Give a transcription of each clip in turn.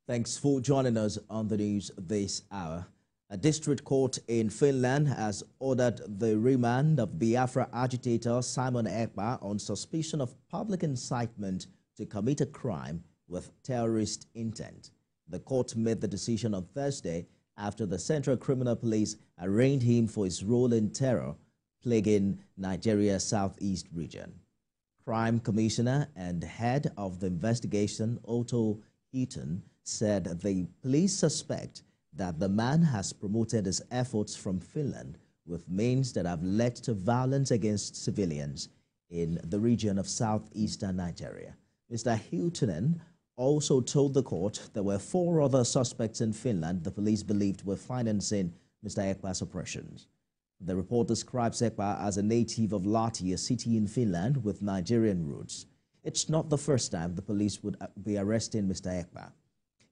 Thanks for joining us on the news this hour. A district court in Finland has ordered the remand of Biafra agitator Simon Ekpa on suspicion of public incitement to commit a crime with terrorist intent. The court made the decision on Thursday after the Central Criminal Police arraigned him for his role in terror plaguing Nigeria's southeast region. Crime Commissioner and head of the investigation, Otto Heaton, said the police suspect that the man has promoted his efforts from Finland with means that have led to violence against civilians in the region of southeastern Nigeria. Mr. Heaton also told the court there were 4 other suspects in Finland the police believed were financing Mr. Ekpa's operations. The report describes Ekpa as a native of Lahti, a city in Finland with Nigerian roots. It's not the first time the police would be arresting Mr. Ekpa.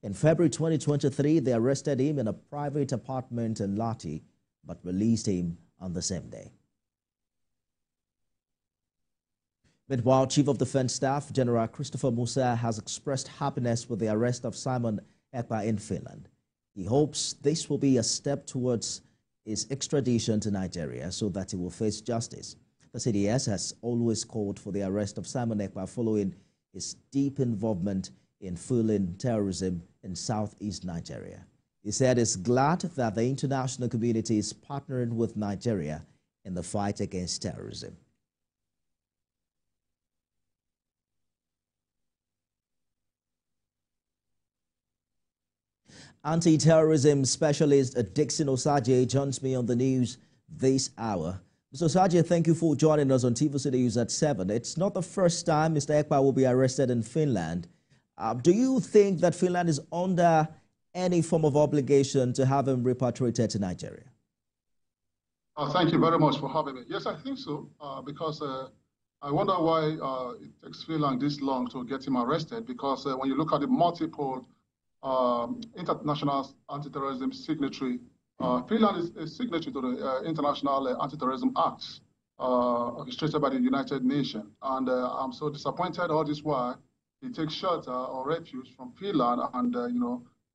In February 2023, they arrested him in a private apartment in Lahti, but released him on the same day. Meanwhile, Chief of Defense Staff General Christopher Musa has expressed happiness with the arrest of Simon Ekpa in Finland. He hopes this will be a step towards his extradition to Nigeria so that he will face justice. The CDS has always called for the arrest of Simon Ekpa following his deep involvement in fueling terrorism in southeast Nigeria. He said he's glad that the international community is partnering with Nigeria in the fight against terrorism. Anti-terrorism specialist Dixon Osaje joins me on the news this hour. Mr. Osaje, thank you for joining us on TVC News at 7. It's not the first time Mr. Ekpa will be arrested in Finland. Do you think that Finland is under any form of obligation to have him repatriated to Nigeria? Thank you very much for having me. Yes, I think so, because I wonder why it takes Finland this long to get him arrested, because when you look at the multiple international anti-terrorism signatory, Finland is a signatory to the International Anti-Terrorism Acts orchestrated by the United Nations. And I'm so disappointed all this while he takes shelter or refuge from Finland and,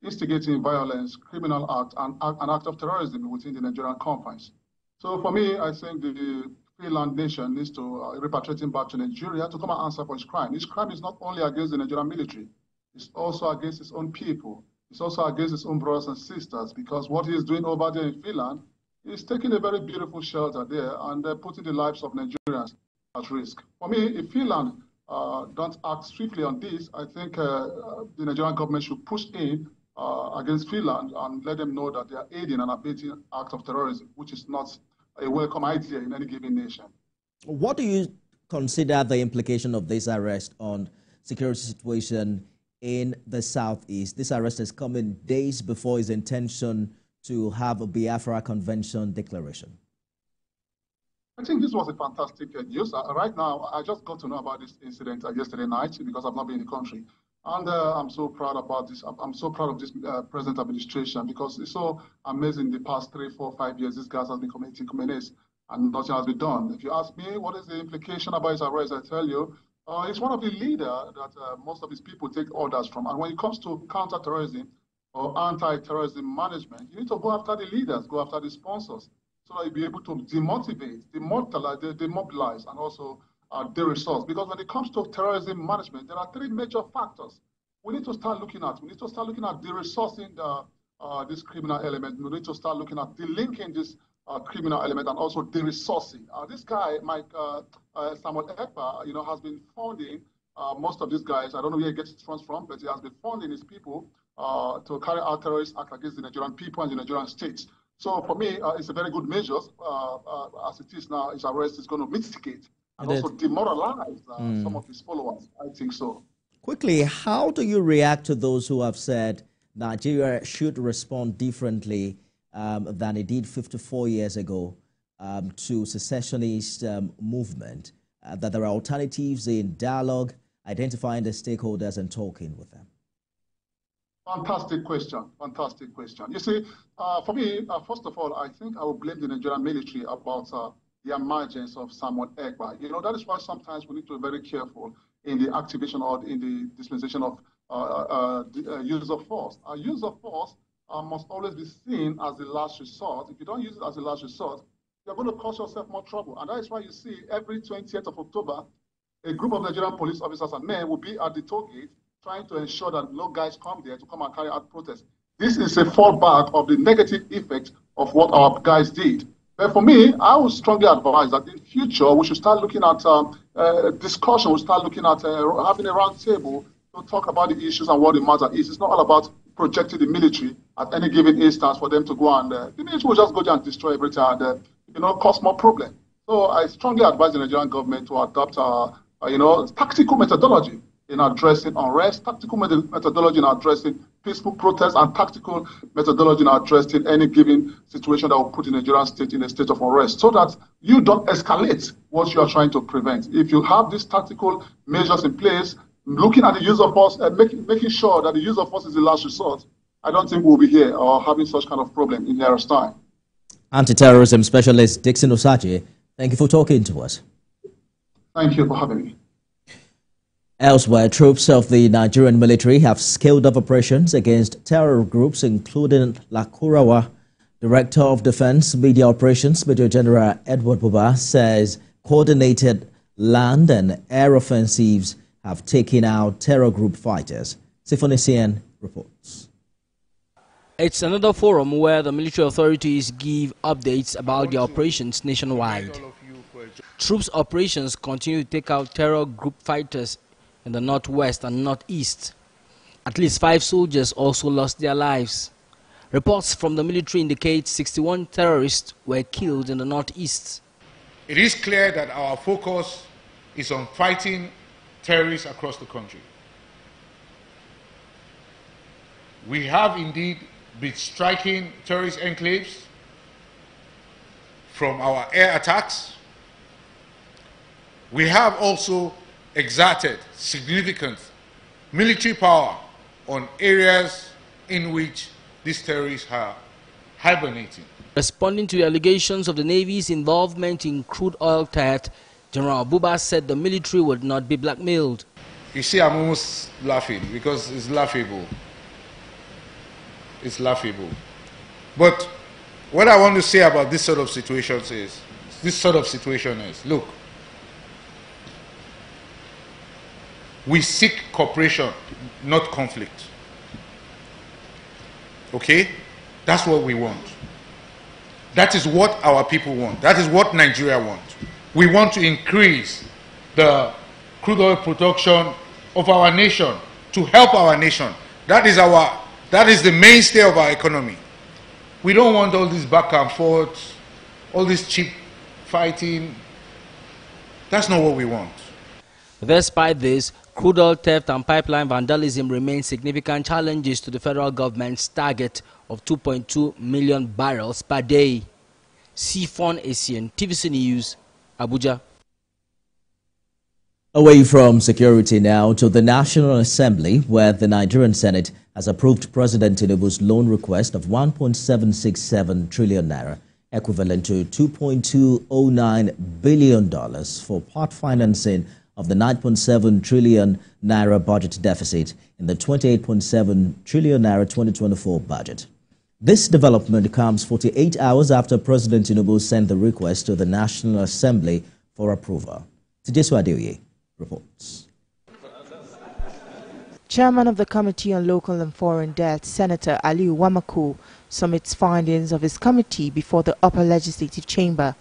instigating violence, criminal act, and an act of terrorism within the Nigerian confines. So for me, I think the Finland nation needs to repatriate him back to Nigeria to come and answer for his crime. His crime is not only against the Nigerian military, it's also against his own people. It's also against his own brothers and sisters, because what he is doing over there in Finland is taking a very beautiful shelter there and putting the lives of Nigerians at risk. For me, if Finland don't act swiftly on this, I think the Nigerian government should push in against Finland and let them know that they are aiding and abetting acts of terrorism, which is not a welcome idea in any given nation. What do you consider the implication of this arrest on security situation in the southeast? This arrest is coming days before his intention to have a Biafra Convention declaration. I think this was a fantastic news. Right now, I just got to know about this incident yesterday night because I've not been in the country. And I'm so proud about this. I'm so proud of this present administration, because it's so amazing the past 3, 4, 5 years this guy has been committing menace and nothing has been done. If you ask me what is the implication about his arrest, I tell you, he's one of the leaders that most of his people take orders from. And when it comes to counter-terrorism or anti-terrorism management, you need to go after the leaders, go after the sponsors, so that you'll be able to demotivate, demobilize, and also de-resource. Because when it comes to terrorism management, there are 3 major factors we need to start looking at. We need to start looking at de-resourcing this criminal element. We need to start looking at delinking this criminal element and also de-resourcing. This guy, Samuel Ekpa, has been funding most of these guys. I don't know where he gets his funds from, but he has been funding his people to carry out terrorist acts against the Nigerian people and the Nigerian states. So for me, it's a very good measure. As it is now, his arrest is going to mitigate and also demoralize some of his followers. I think so. Quickly, how do you react to those who have said Nigeria should respond differently than it did 54 years ago to secessionist movement, that there are alternatives in dialogue, identifying the stakeholders and talking with them? Fantastic question. Fantastic question. You see, for me, first of all, I think I will blame the Nigerian military about the emergence of Samuel Ekpa. That is why sometimes we need to be very careful in the activation or in the dispensation of use of force. Use of force must always be seen as the last resort. If you don't use it as a last resort, you're going to cause yourself more trouble. And that is why you see every 20th of October, a group of Nigerian police officers and men will be at the toll gate trying to ensure that no guys come there to come and carry out protests. This is a fallback of the negative effect of what our guys did. But for me, I would strongly advise that in future, we should start looking at discussion, we'll start looking at having a round table to talk about the issues and what the matter is. It's not all about projecting the military at any given instance for them to go and, the military will just go there and destroy everything and, cause more problem. So I strongly advise the Nigerian government to adopt, tactical methodology in addressing unrest, tactical methodology in addressing peaceful protests, and tactical methodology in addressing any given situation that will put the Nigerian state in a state of unrest, so that you don't escalate what you are trying to prevent. If you have these tactical measures in place, looking at the use of force and making sure that the use of force is the last resort, I don't think we'll be here or having such kind of problem in nearest time. Anti-terrorism specialist Dixon Osagie, thank you for talking to us. Thank you for having me. Elsewhere, troops of the Nigerian military have scaled up operations against terror groups, including Lakurawa. Director of Defense Media Operations, Major General Edward Buba, says coordinated land and air offensives have taken out terror group fighters. Sifoni reports. It's another forum where the military authorities give updates about their operations nationwide. Troops' operations continue to take out terror group fighters in the northwest and northeast. At least 5 soldiers also lost their lives. Reports from the military indicate 61 terrorists were killed in the northeast. It is clear that our focus is on fighting terrorists across the country. We have indeed been striking terrorist enclaves from our air attacks. We have also exerted significant military power on areas in which these terrorists are hibernating. Responding to the allegations of the Navy's involvement in crude oil theft, General Buba said the military would not be blackmailed. You see, I'm almost laughing because it's laughable. It's laughable. But what I want to say about this sort of situations is, look, we seek cooperation, not conflict. Okay? That's what we want. That is what our people want. That is what Nigeria wants. We want to increase the crude oil production of our nation to help our nation. That is the mainstay of our economy. We don't want all this back and forth, all this cheap fighting. That's not what we want. Despite this, crude oil theft and pipeline vandalism remain significant challenges to the federal government's target of 2.2 million barrels per day. Sifon Asian, TVC News, Abuja. Away from security now to the National Assembly, where the Nigerian Senate has approved President Tinubu's loan request of 1.767 trillion naira, equivalent to $2.209 billion for part financing of the 9.7 trillion naira budget deficit in the 28.7 trillion naira 2024 budget. This development comes 48 hours after President Tinubu sent the request to the National Assembly for approval. Tijesu Adeoye reports. Chairman of the Committee on Local and Foreign Debt, Senator Aliu Wamaku, submits findings of his committee before the upper legislative chamber.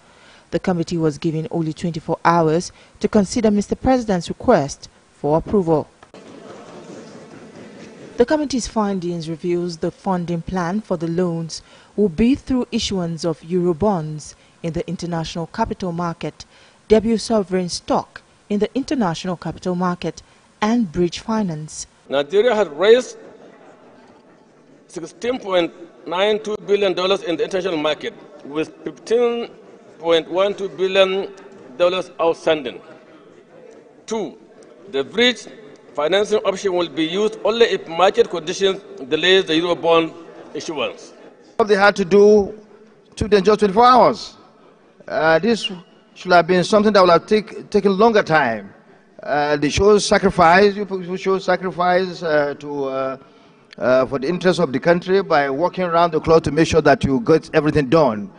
The committee was given only 24 hours to consider Mr. President's request for approval. The committee's findings reveals the funding plan for the loans will be through issuance of Eurobonds in the international capital market, debut sovereign stock in the international capital market, and bridge finance. Nigeria has raised $16.92 billion in the international market, with $15.12 billion outstanding. 2. The bridge financing option will be used only if market conditions delay the Eurobond issuance. What they had to do took them just 24 hours. This should have been something that would have taken longer time. They show sacrifice. You people show sacrifice for the interest of the country by working around the clock to make sure that you get everything done,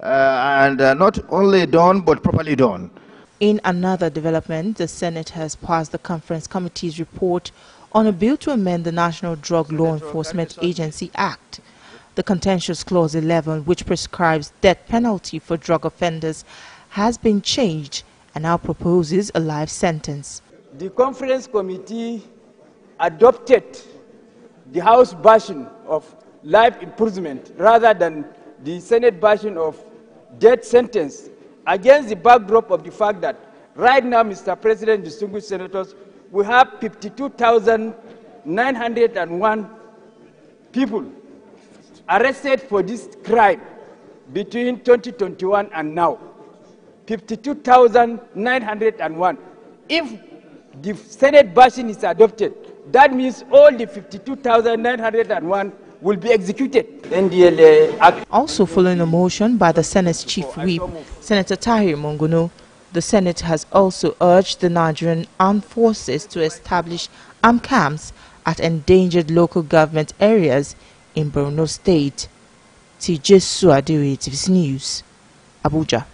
and not only done but properly done. In another development, the Senate has passed the Conference Committee's report on a bill to amend the National Drug Law Enforcement Agency Act. The contentious Clause 11, which prescribes death penalty for drug offenders, has been changed and now proposes a life sentence. The Conference Committee adopted the House version of life imprisonment rather than the Senate version of death sentence, against the backdrop of the fact that right now, Mr. President, distinguished senators, we have 52,901 people arrested for this crime between 2021 and now. 52,901. If the Senate version is adopted, that means all the 52,901 will be executed. Also following a motion by the Senate's Chief Whip, Senator Tahir Monguno, the Senate has also urged the Nigerian Armed Forces to establish armed camps at endangered local government areas in Borno State. TVC News, Abuja.